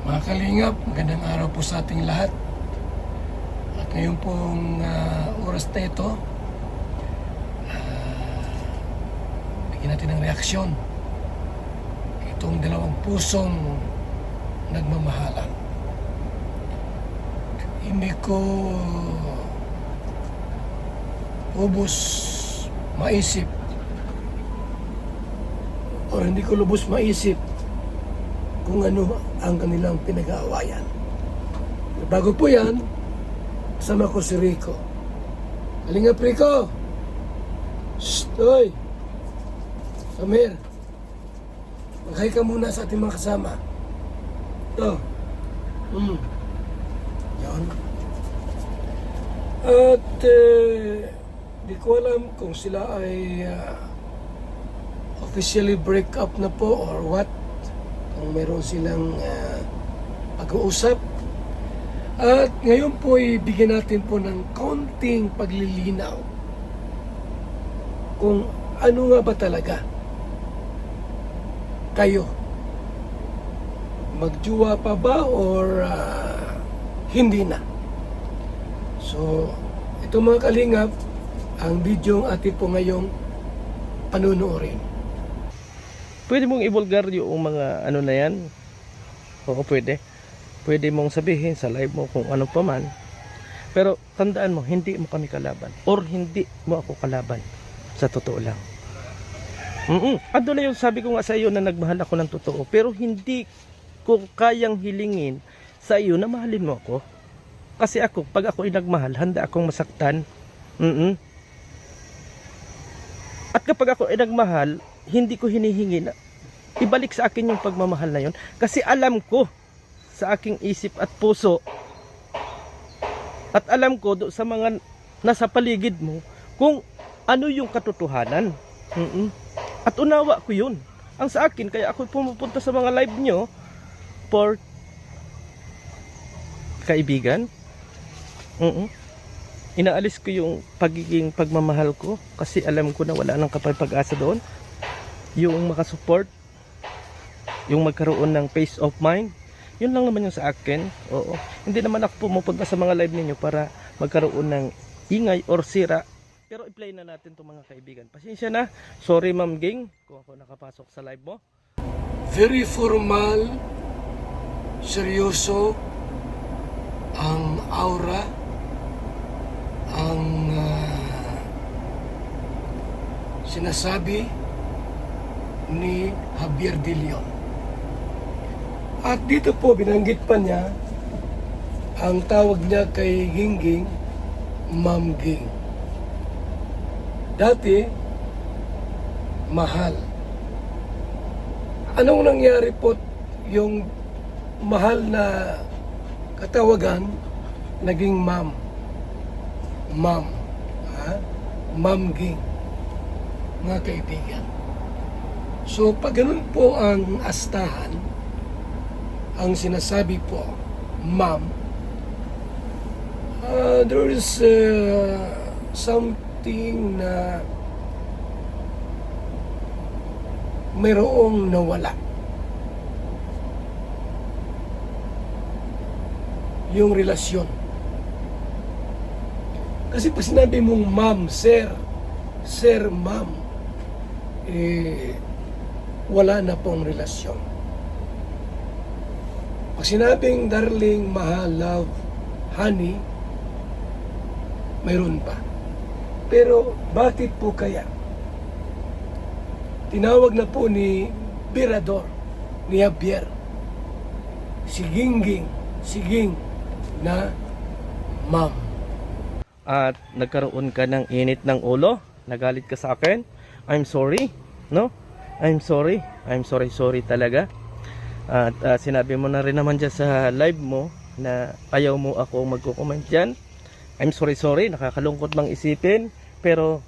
Mga kalingap, magandang araw po sa ating lahat. At ngayon pong oras na ito, bigyan natin ng reaksyon itong dalawang pusong nagmamahalan. Hindi ko lubos maisip o hindi ko lubos maisip kung ano ang kanilang pinag-aawayan. Bago po yan, kasama ko si Rico. Halingap, Rico! Shhh! Hoy! Samir! Mag-hi ka muna sa ating mga kasama. Ito. Yan. At di ko alam kung sila ay officially break up na po or what. Kung meron silang pag-uusap. At ngayon po bigyan natin po ng kaunting paglilinaw kung ano nga ba talaga kayo. Magjuwa pa ba or hindi na? So, ito mga kalingap, ang video ang atin po ngayong panunuorin. Pwede mong i-vulgar yung mga ano na yan. Oo, pwede. Pwede mong sabihin sa live mo kung ano pa man. Pero tandaan mo, hindi mo kami kalaban. Or hindi mo ako kalaban. Sa totoo lang. Ando na yung sabi ko nga sa iyo na nagmahal ako ng totoo. Pero hindi ko kayang hilingin sa iyo na mahalin mo ako. Kasi ako, pag ako nagmahal, handa akong masaktan. At kapag ako nagmahal, hindi ko hinihingi na ibalik sa akin yung pagmamahal na yun. Kasi alam ko sa aking isip at puso at alam ko do sa mga nasa paligid mo kung ano yung katotohanan. At unawa ko yun. Ang sa akin, kaya ako pumupunta sa mga live nyo for kaibigan. Inaalis ko yung pagiging pagmamahal ko kasi alam ko na wala nang kapag-asa doon. Yung makasupport, yung magkaroon ng peace of mind, yun lang naman yung sa akin. Oo. Hindi naman ako pumupunta sa mga live ninyo para magkaroon ng ingay or sira. Pero i-play na natin itong mga kaibigan. Pasensya na. Sorry Ma'am Ging kung ako nakapasok sa live mo. Very formal, seryoso ang aura, ang sinasabi ni Javier De Leon. At dito po binanggit pa niya ang tawag niya kay Gingging, Ma'am Ging. Dati, mahal. Anong nangyari po yung mahal na katawagan naging ma'am? Ma'am. Ma'am Ging. Mga kaibigan. So, pag ganun po ang astahan, ang sinasabi po, ma'am, there is something na mayroong nawala. Yung relasyon. Kasi pag sinabi mong ma'am, sir, ma'am, wala na pong relasyon. Pag sinabing darling, mahal, love, honey, mayroon pa. Pero bakit po kaya? Tinawag na po ni Birador, ni Javier, si Gingging, na ma'am. At nagkaroon ka ng init ng ulo, nagalit ka sa akin. I'm sorry, no? I'm sorry talaga. At sinabi mo na rin naman dyan sa live mo na ayaw mo ako magko-comment dyan. I'm sorry, nakakalungkot mang isipin, pero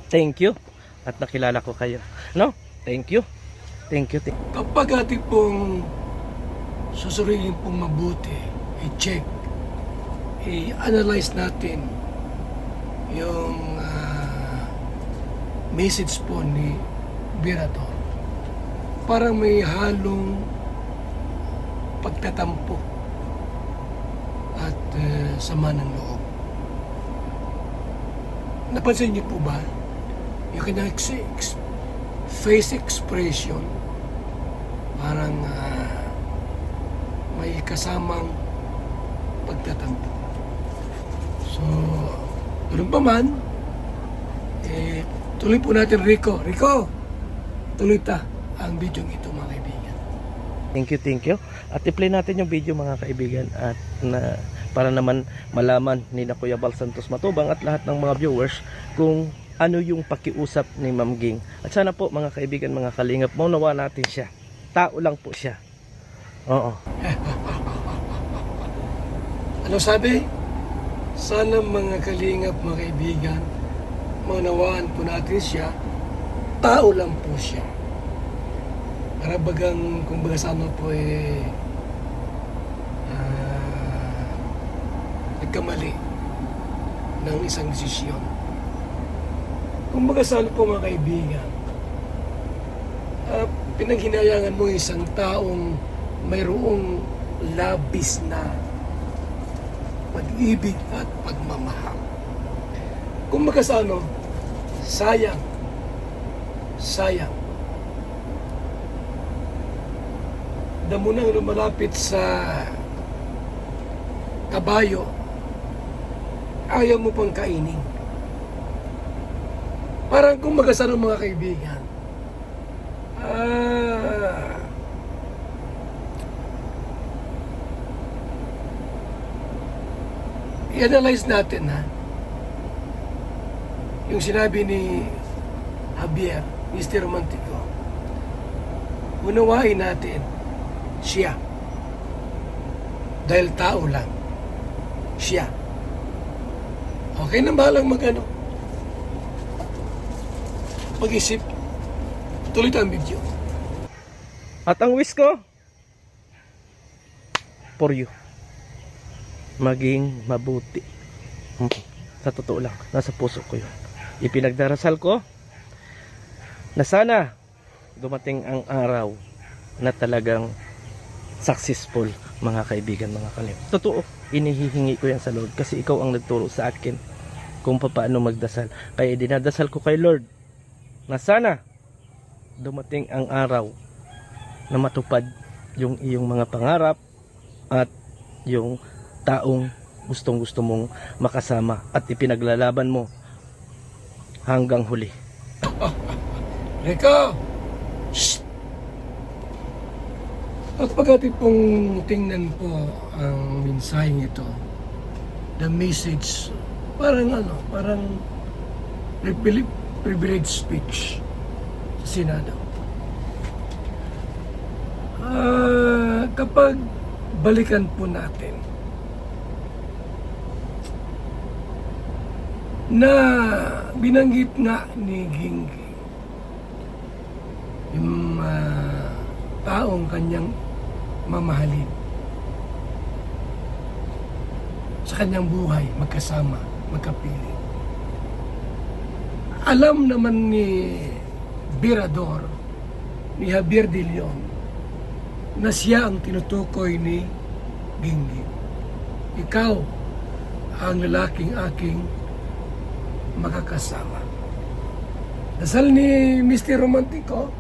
thank you at nakilala ko kayo, no? Thank you. Kapag ating pong susuriin pong mabuti, i-check, i-analyze natin yung message po ni Birador. Parang may halong pagtatampo at sama ng loob. Napansin niyo po ba yung kanyang face expression parang may kasamang pagtatampo. So, tulong pa man, tuloy po natin Rico. Rico, tuloy ta ang video ito mga kaibigan. Thank you. At i-play natin yung video mga kaibigan at para naman malaman ni na Kuya Bal Santos Matubang at lahat ng mga viewers kung ano yung pakiusap ni Ma'am Ging. At sana po mga kaibigan, mga kalingap, maunawa natin siya. Tao lang po siya. Oo. Ano sabi? Sana mga kalingap, mga kaibigan, maunawaan po natin siya. Tao lang po siya. Para bagang, kung baga sana po nagkamali ng isang desisyon. Kung baga sana po mga kaibigan, pinaghinayangan mo isang taong mayroong labis na pag-ibig at pagmamahal. Kung baga sana, sayang. Damo nang lumalapit sa kabayo, ayaw mo pang kainin. Parang kung magasano mga kaibigan, i-analyze natin yung sinabi ni Javier, Mr. Romantico. Unawain natin siya. Dahil tao lang. Siya. Okay na bahalang mag-isip. Tuloy tayo ang video. At ang wish ko for you, maging mabuti. Sa totoo lang, nasa puso ko yun. Ipinagdarasal ko na sana dumating ang araw na talagang successful mga kaibigan, mga kalim. Totoo, inihihingi ko yan sa Lord kasi ikaw ang nagturo sa akin kung paano magdasal. Kaya dinadasal ko kay Lord na sana dumating ang araw na matupad yung iyong mga pangarap at yung taong gustong-gusto mong makasama at ipinaglalaban mo hanggang huli. Rico! Shh! At pagkatid pong tingnan po ang mensaheng ito, the message, parang privilege speech sa Senado. Kapag balikan po natin na binanggit nga ni Gingging yung taong kanyang mamahalin sa kanyang buhay, magkasama, magkapiling. Alam naman ni Birador, ni Javier de Leon, na siya ang tinutukoy ni Gingging. Ikaw ang lalaking aking makakasama. Dasal ni Mr. Romantico,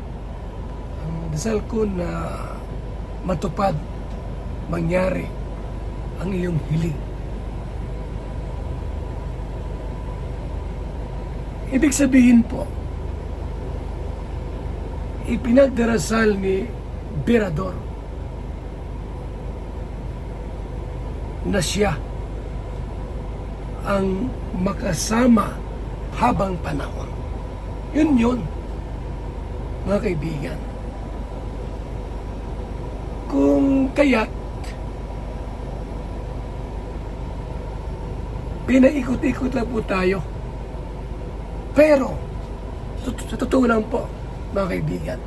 ang dasal ko na matupad, mangyari ang iyong hiling. Ibig sabihin po, ipinagdarasal ni Birador na siya ang makasama habang panahon. Yun, mga kaibigan. Kung kaya't pinaikot-ikot lang po tayo. Pero, sa totoo lang po, mga kaibigan,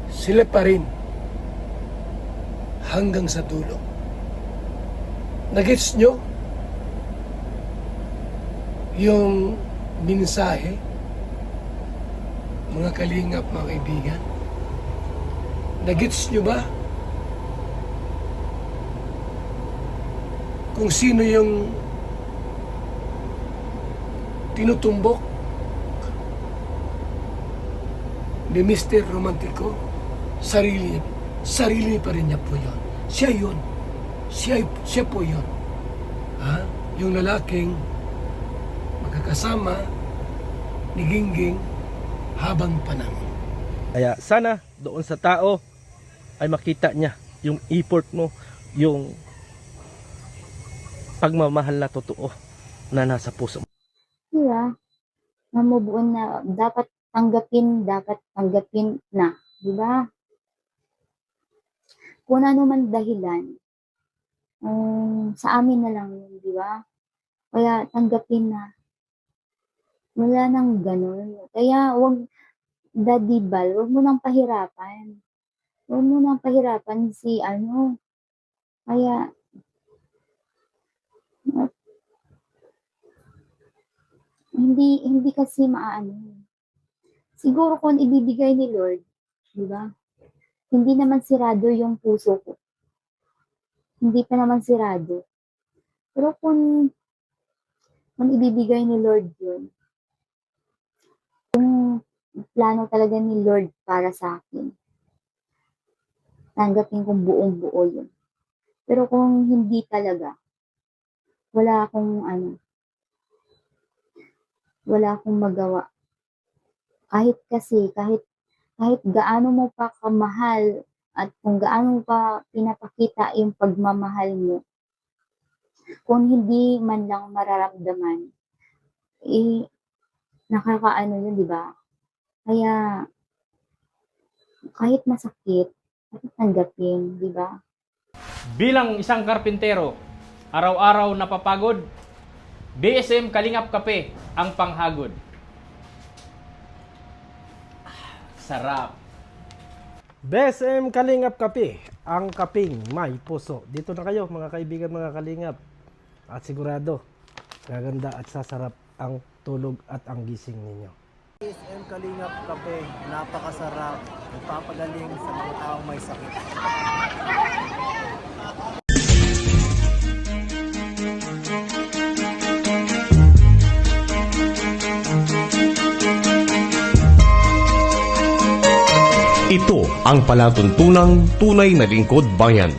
sila pa rin hanggang sa dulo. Nagets nyo yung mensahe, mga kalingap, mga kaibigan? Nagets nyo ba kung sino yung tinutumbok ni Mr. Romantico, sarili pa rin niya po yun. Siya yun. Siya po yun. Ha? Yung lalaking magkakasama ni Gingging habang panahon. Kaya sana doon sa tao ay makita niya yung effort mo, yung pagmamahal na totoo na nasa puso mo. Diba? Mamubuon na dapat tanggapin na. Diba? Kung ano man dahilan, sa amin na lang yun, diba? Kaya tanggapin na. Wala nang ganun. Kaya wag, Daddy Bal, wag mo nang pahirapan. Huwag mo nang pahirapan si ano. Kaya, hindi kasi maano. Siguro kung ibibigay ni Lord, di ba? Hindi naman sirado yung puso ko. Hindi pa naman sirado. Pero kung ibibigay ni Lord yun, kung plano talaga ni Lord para sa akin, tanggapin kong buong-buo yun. Pero kung hindi talaga, wala akong magawa. Kahit gaano mo pa kamahal at kung gaano mo pa pinapakita yung pagmamahal mo, kung hindi man lang mararamdaman, nakakaano yun, di ba? Kaya, kahit masakit, tanggapin, di ba? Bilang isang karpintero, araw-araw napapagod, BSM Kalingap Kape ang panghagod. Sarap. BSM Kalingap Kape, ang kaping may puso. Dito na kayo mga kaibigan, mga kalingap. At sigurado, gaganda at sasarap ang tulog at ang gising ninyo. BSM Kalingap Kape, napakasarap, nagpapagaling sa mga taong may sakit. Ito ang palatuntunang tunay na lingkod bayan.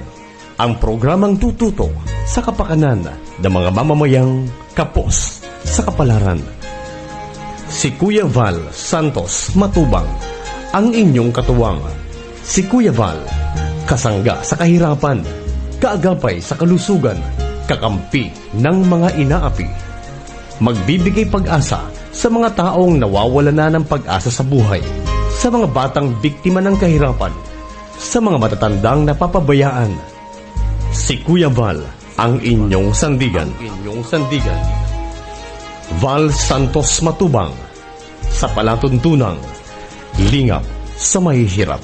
Ang programang tututo sa kapakanan ng mga mamamayang kapos sa kapalaran. Si Kuya Val Santos Matubang, ang inyong katuwang. Si Kuya Val, kasangga sa kahirapan, kaagapay sa kalusugan, kakampi ng mga inaapi. Magbibigay pag-asa sa mga taong nawawala na ng pag-asa sa buhay, sa mga batang biktima ng kahirapan, sa mga matatandang napapabayaan. Si Kuya Val, ang inyong sandigan. Val Santos Matubang, sa palatuntunang lingap sa mahihirap.